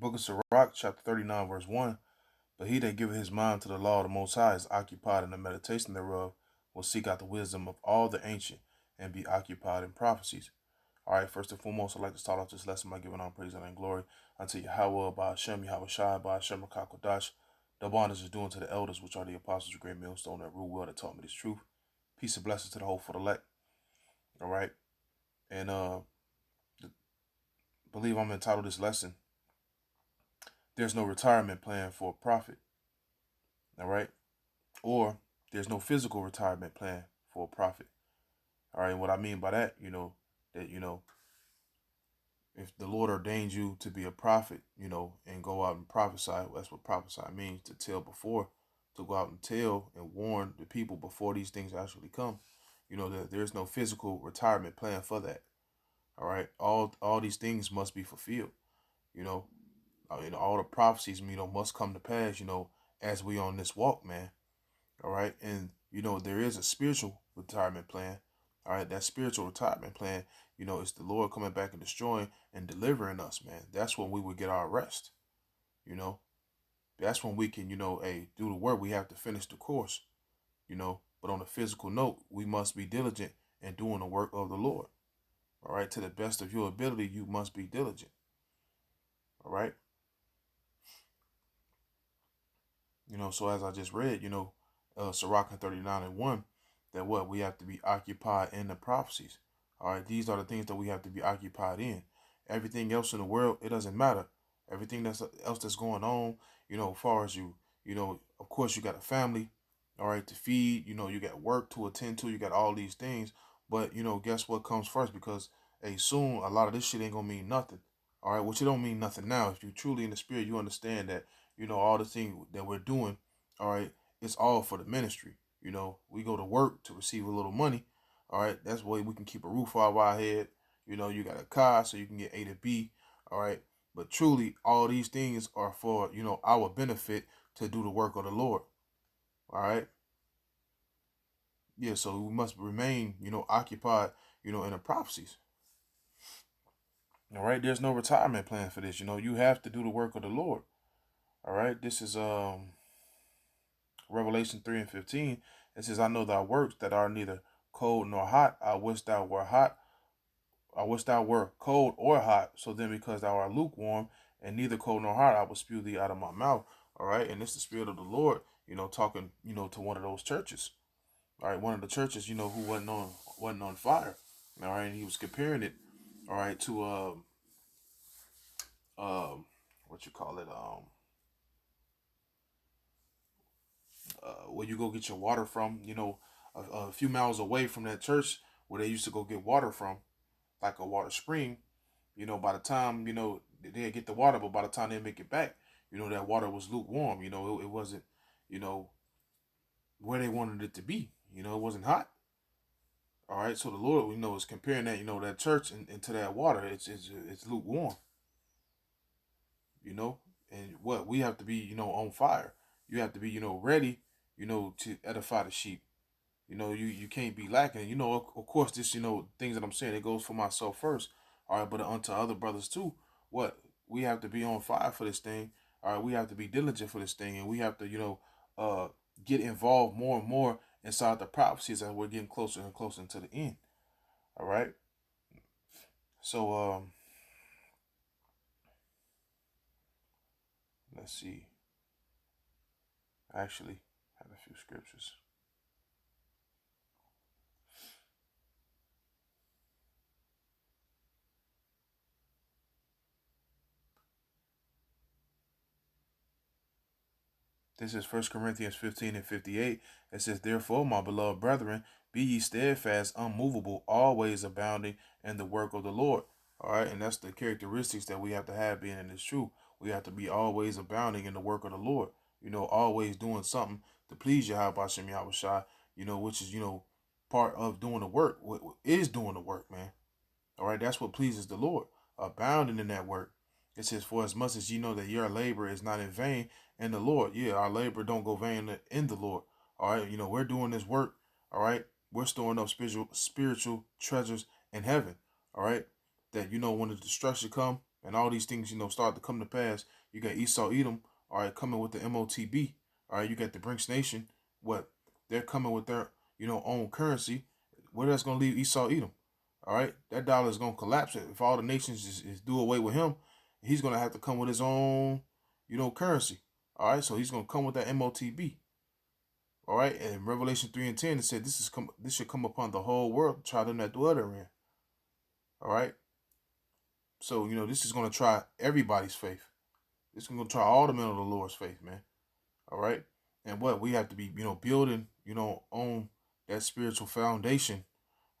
Book of Sirach, chapter 39, verse 1. But he that giveth his mind to the law of the Most High is occupied in the meditation thereof, will seek out the wisdom of all the ancient, and be occupied in prophecies. All right, first and foremost, I'd like to start off this lesson by giving all praise and glory unto Yahweh, by Hashem, Yahweh Shai, by Hashem, Rakakodash. The bondage is doing to the elders, which are the apostles of great millstone that rule well, that taught me this truth. Peace and blessings to the whole for the elect. All right, and believe I'm entitled this lesson. There's no retirement plan for a prophet. All right, or there's no physical retirement plan for a prophet. All right, what I mean by that, that if the Lord ordains you to be a prophet, and go out and prophesy, that's what prophesy means, to tell before, to go out and tell and warn the people before these things actually come. That there's no physical retirement plan for that. All right, all these things must be fulfilled. All the prophecies, must come to pass. As we on this walk, man. All right, and there is a spiritual retirement plan. All right, that spiritual retirement plan, it's the Lord coming back and destroying and delivering us, man. That's when we would get our rest. That's when we can, do the work. We have to finish the course, But on a physical note, we must be diligent in doing the work of the Lord. All right, to the best of your ability, you must be diligent. All right. So as I just read, Sirach 39 and 1, that what we have to be occupied in the prophecies. All right, these are the things that we have to be occupied in. Everything else in the world, it doesn't matter. Everything else that's going on, as far as you, of course you got a family, all right, to feed, you got work to attend to, you got all these things. But, guess what comes first? Because, hey, soon a lot of this shit ain't gonna mean nothing. All right, which it don't mean nothing now. If you truly in the spirit, you understand that, all the things that we're doing, all right, it's all for the ministry. We go to work to receive a little money. All right, that's the way we can keep a roof over our head. You got a car so you can get A to B. All right, but truly, all these things are for, our benefit to do the work of the Lord. All right. Yeah, so we must remain, occupied, in the prophecies. All right, there's no retirement plan for this. You have to do the work of the Lord. All right, this is Revelation 3 and 15. It says, I know thy works that are neither cold nor hot. I wish thou were hot. I wish thou were cold or hot. So then, because thou art lukewarm and neither cold nor hot, I will spew thee out of my mouth. All right, and it's the Spirit of the Lord, talking, to one of those churches. All right, one of the churches, who wasn't on fire. All right, and he was comparing it, all right, to what you call it, where you go get your water from, a few miles away from that church where they used to go get water from, like a water spring. By the time they get the water, but by the time they make it back, that water was lukewarm. It wasn't, where they wanted it to be. It wasn't hot. All right, so the Lord, is comparing that, that church into that water. It's lukewarm. And what we have to be, on fire. You have to be, ready, to edify the sheep. You can't be lacking. Of course, this, things that I'm saying, it goes for myself first. All right, but unto other brothers too. What we have to be on fire for this thing. All right, we have to be diligent for this thing, and we have to, get involved more and more inside the prophecies as we're getting closer and closer to the end. All right. So let's see. I actually have a few scriptures. This is 1 Corinthians 15 and 58. It says, therefore, my beloved brethren, be ye steadfast, unmovable, always abounding in the work of the Lord. All right, and that's the characteristics that we have to have being in this truth. We have to be always abounding in the work of the Lord. Always doing something to please Yahweh Shem Yahweh Shai, which is, part of doing the work. What is doing the work, man. All right, that's what pleases the Lord. Abounding in that work. It says, for as much as ye know that your labor is not in vain in the Lord. Yeah, our labor don't go vain in the Lord. All right, we're doing this work. All right, we're storing up spiritual treasures in heaven. All right, that when the destruction come, and all these things, start to come to pass. You got Esau Edom, all right, coming with the MOTB. All right, you got the Brinks Nation. What they're coming with their, own currency. Where that's gonna leave Esau Edom? All right, that dollar is gonna collapse. If all the nations is do away with him, he's gonna have to come with his own, currency. All right, so he's gonna come with that MOTB. All right, and Revelation 3:10 it said this should come upon the whole world, try them that dwell therein. All right, so this is gonna try everybody's faith. This is gonna try all the men of the Lord's faith, man. All right, and what we have to be, building, on that spiritual foundation.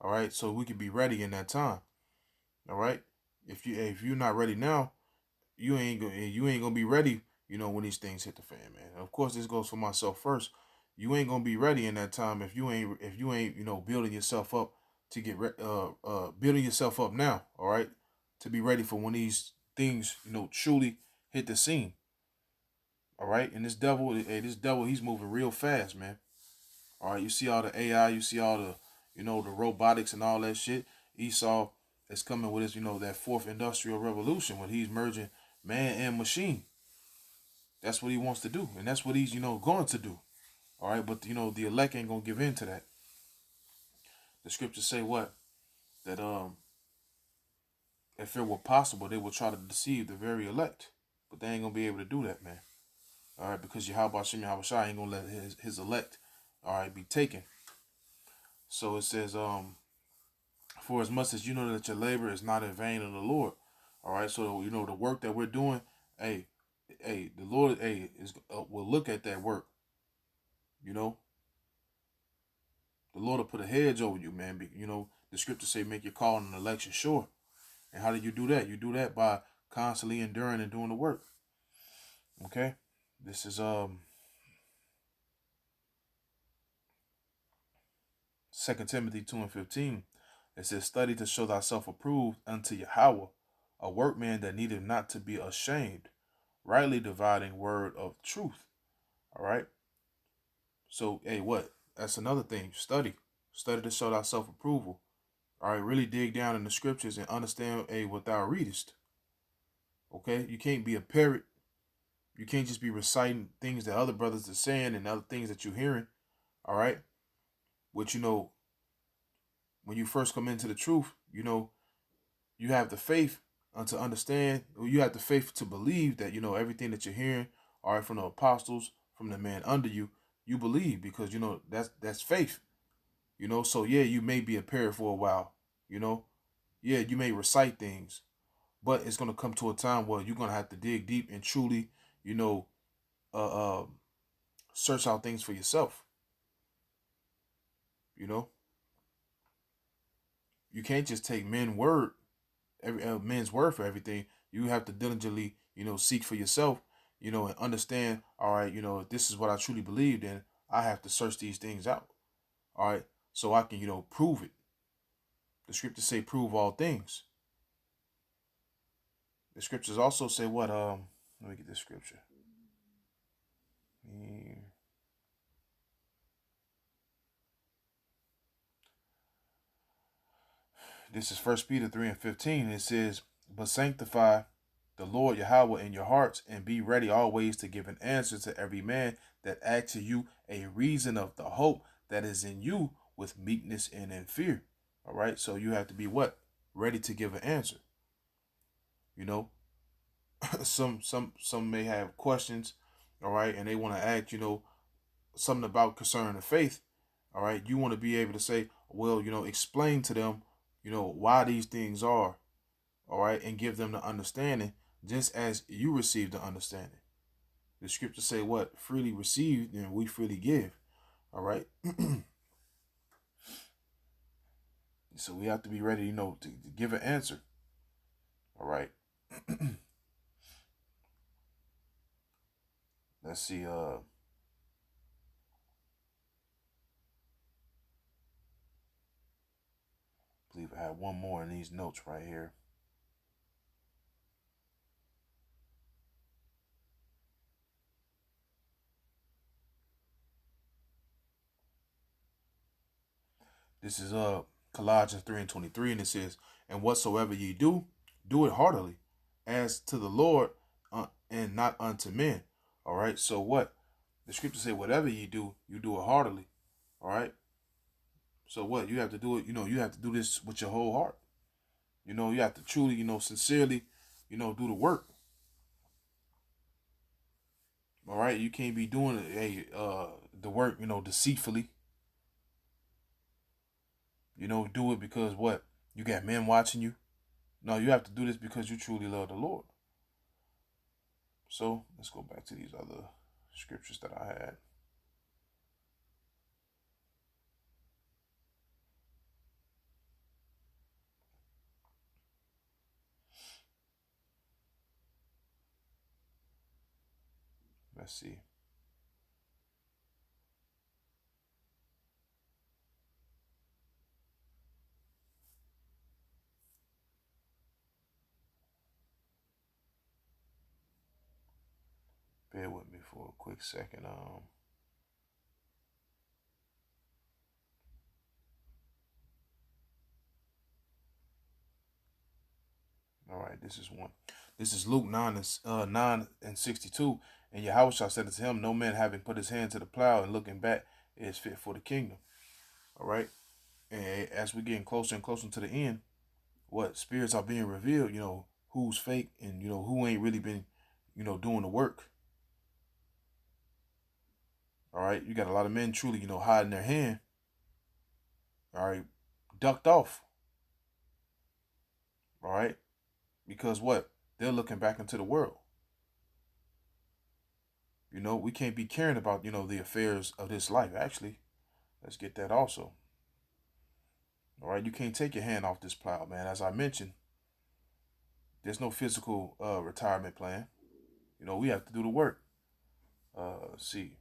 All right, so we can be ready in that time. All right, if you're not ready now, you ain't gonna be ready. When these things hit the fan, man. And of course, this goes for myself first. You ain't gonna be ready in that time if you ain't building yourself up to get building yourself up now. All right, to be ready for when these things truly hit the scene. All right, and this devil, he's moving real fast, man. All right, you see all the AI, you see all the the robotics and all that shit. Esau is coming with his that fourth industrial revolution when he's merging man and machine. That's what he wants to do, and that's what he's going to do. All right, but the elect ain't gonna give in to that. The scriptures say what, that if it were possible, they would try to deceive the very elect, but they ain't gonna be able to do that, man. All right, because Yahweh Shem Yahweh Shai ain't gonna let his elect, all right, be taken. So it says, for as much as you know that your labor is not in vain in the Lord. All right, so the work that we're doing, hey, the Lord, is will look at that work. The Lord will put a hedge over you, man. The scriptures say make your call and election sure. And how do you do that? You do that by constantly enduring and doing the work. Okay, this is 2 Timothy 2:15. It says, study to show thyself approved unto Yahweh, a workman that needeth not to be ashamed, rightly dividing word of truth. All right. So, hey, what? That's another thing. Study. Study to show thyself approval. All right. Really dig down in the scriptures and understand, what thou readest. Okay. You can't be a parrot. You can't just be reciting things that other brothers are saying and other things that you're hearing. All right. Which, when you first come into the truth, you have the faith to understand, or you have the faith to believe that, everything that you're hearing, all right, from the apostles, from the man under you, you believe because, that's faith, So, yeah, you may be a parrot for a while, Yeah, you may recite things, but it's going to come to a time where you're going to have to dig deep and truly, uh, uh, search out things for yourself, you know? You can't just take men's word for everything. You have to diligently, seek for yourself, and understand. All right, if this is what I truly believe, then I have to search these things out. All right, so I can, prove it. The scriptures say, "Prove all things." The scriptures also say what? Let me get this scripture. This is 1 Peter 3:15. It says, "But sanctify the Lord Yahweh in your hearts, and be ready always to give an answer to every man that asks to you a reason of the hope that is in you with meekness and in fear." All right, so you have to be what? Ready to give an answer. You know, some may have questions, all right, and they want to ask, something about concerning the faith. All right, you want to be able to say, well, explain to them, why these things are, all right, and give them the understanding just as you receive the understanding. The scriptures say what? Freely received and we freely give. All right. So we have to be ready, to give an answer. All right. Let's see. I believe I have one more in these notes right here. This is Colossians 3:23, and it says, "And whatsoever ye do, do it heartily, as to the Lord, and not unto men. All right. So what? The scripture say, whatever you do it heartily. All right. So what? You have to do it. You have to do this with your whole heart. You have to truly, sincerely, do the work. All right. You can't be doing the work, deceitfully. Do it because what? You got men watching you. No, you have to do this because you truly love the Lord. So let's go back to these other scriptures that I had. Let's see. Bear with me for a quick second. All right, this is one. This is Luke 9:62. And Yahushua said to him, "No man having put his hand to the plow and looking back is fit for the kingdom." All right. And as we're getting closer and closer to the end, what spirits are being revealed, who's fake and, who ain't really been, doing the work. All right. You got a lot of men truly, hiding their hand. All right. Ducked off. All right. Because what? They're looking back into the world. We can't be caring about, the affairs of this life. Actually, let's get that also. All right. You can't take your hand off this plow, man. As I mentioned, there's no physical retirement plan. We have to do the work. Let's see.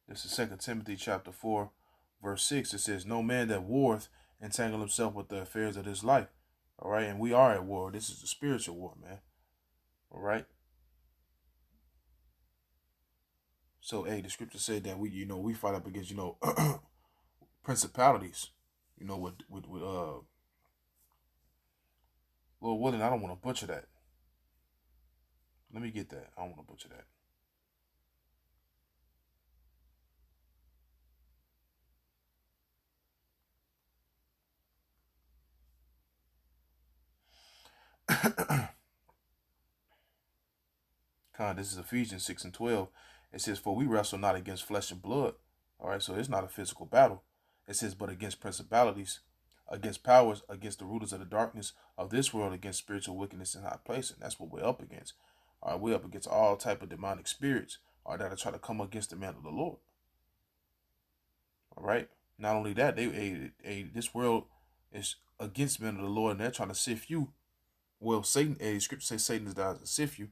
This is 2 Timothy chapter 4, verse 6. It says, "No man that warreth entangle himself with the affairs of this life." All right. And we are at war. This is a spiritual war, man. All right. So, hey, the scripture said that we fight up against, principalities, with Lord willing, I don't want to butcher that. Let me get that. I don't want to butcher that. This is Ephesians 6:12. It says, "For we wrestle not against flesh and blood." All right, so it's not a physical battle. It says, "But against principalities, against powers, against the rulers of the darkness of this world, against spiritual wickedness in high places." And that's what we're up against. All right, we're up against all type of demonic spirits, that are trying to come against the man of the Lord. All right. Not only that, this world is against men of the Lord, and they're trying to sift you. Well, Satan, scripture says Satan is out to sift you.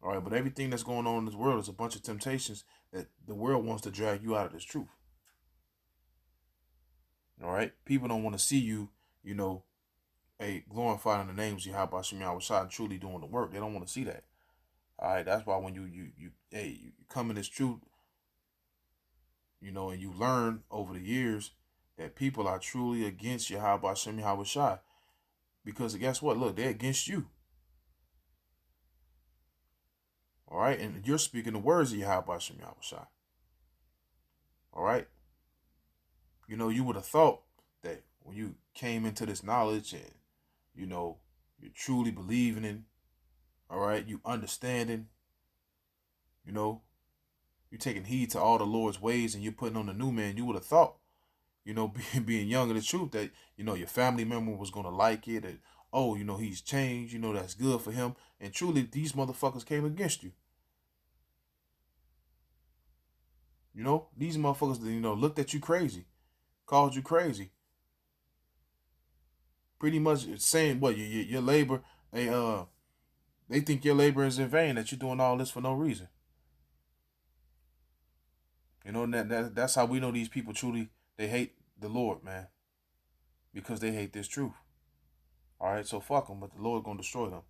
All right, but everything that's going on in this world is a bunch of temptations that the world wants to drag you out of this truth. All right, people don't want to see you, glorifying the names of Yahweh Shem Yahweh and truly doing the work. They don't want to see that. All right, that's why when you come in this truth, and you learn over the years that people are truly against Yahweh Shem Yahweh, because guess what? Look, they're against you. All right, and you're speaking the words of Yahweh Shem Yahweh. All right. You would have thought that when you came into this knowledge and, you're truly believing in, all right, you understanding, you're taking heed to all the Lord's ways and you're putting on the new man, you would have thought, being young in the truth that, your family member was going to like it and, oh, he's changed, that's good for him. And truly, these motherfuckers came against you. These motherfuckers, looked at you crazy, called you crazy. Pretty much saying what your labor, they think your labor is in vain, that you're doing all this for no reason. That's how we know these people truly, they hate the Lord, man, because they hate this truth. All right, so fuck them, but the Lord gonna destroy them.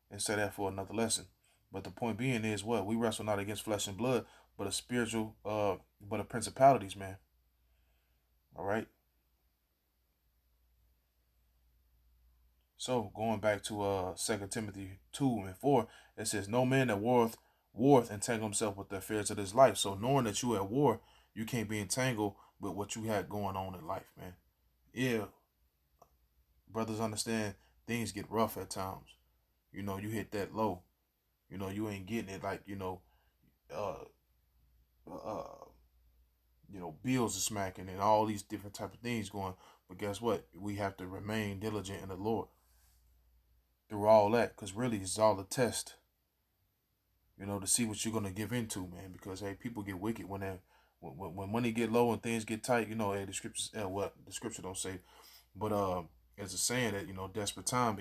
And say that for another lesson. But the point being is what? We wrestle not against flesh and blood, but a spiritual, but a principalities, man. All right. So going back to 2 Timothy 2:4, it says, no man that warreth entangle himself with the affairs of this life. So knowing that you at war, you can't be entangled with what you had going on in life, man. Yeah, brothers understand things get rough at times. You know, you hit that low. You know, you ain't getting it like, uh, uh, bills are smacking and all these different type of things going. But guess what? We have to remain diligent in the Lord through all that, because really it's all a test. To see what you're gonna give into, man. Because hey, people get wicked when money get low and things get tight. Hey, the scriptures, what the scripture don't say, but it's a saying that desperate time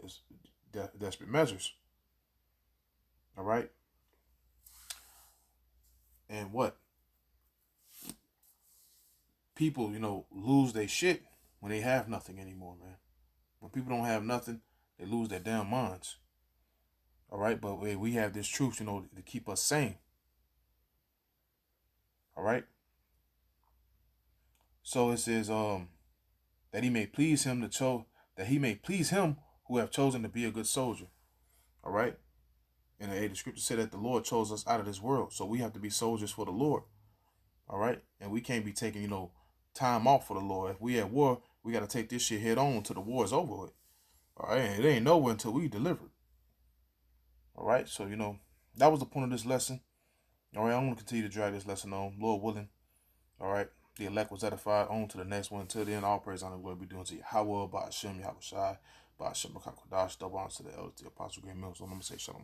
is desperate measures. All right, and what people lose their shit when they have nothing anymore, man. When people don't have nothing, they lose their damn minds. All right, but we have this truth, to keep us sane. All right. So it says that he may please him that he may please him who have chosen to be a good soldier. All right. And the scripture said that the Lord chose us out of this world, so we have to be soldiers for the Lord. All right, and we can't be taking time off for the Lord. If we at war, we got to take this shit head on till the war is over with. All right, and it ain't over until we deliver. All right, so that was the point of this lesson. All right, I'm gonna continue to drag this lesson on, Lord willing. All right, the elect was edified. On to the next one. Until then, all praise, honor, glory be doing to Yahweh, by Hashem, Yahweh Shai, by Hashem, Makakodash, double honor to the elders, the apostle, great mills. So I'm gonna say shalom.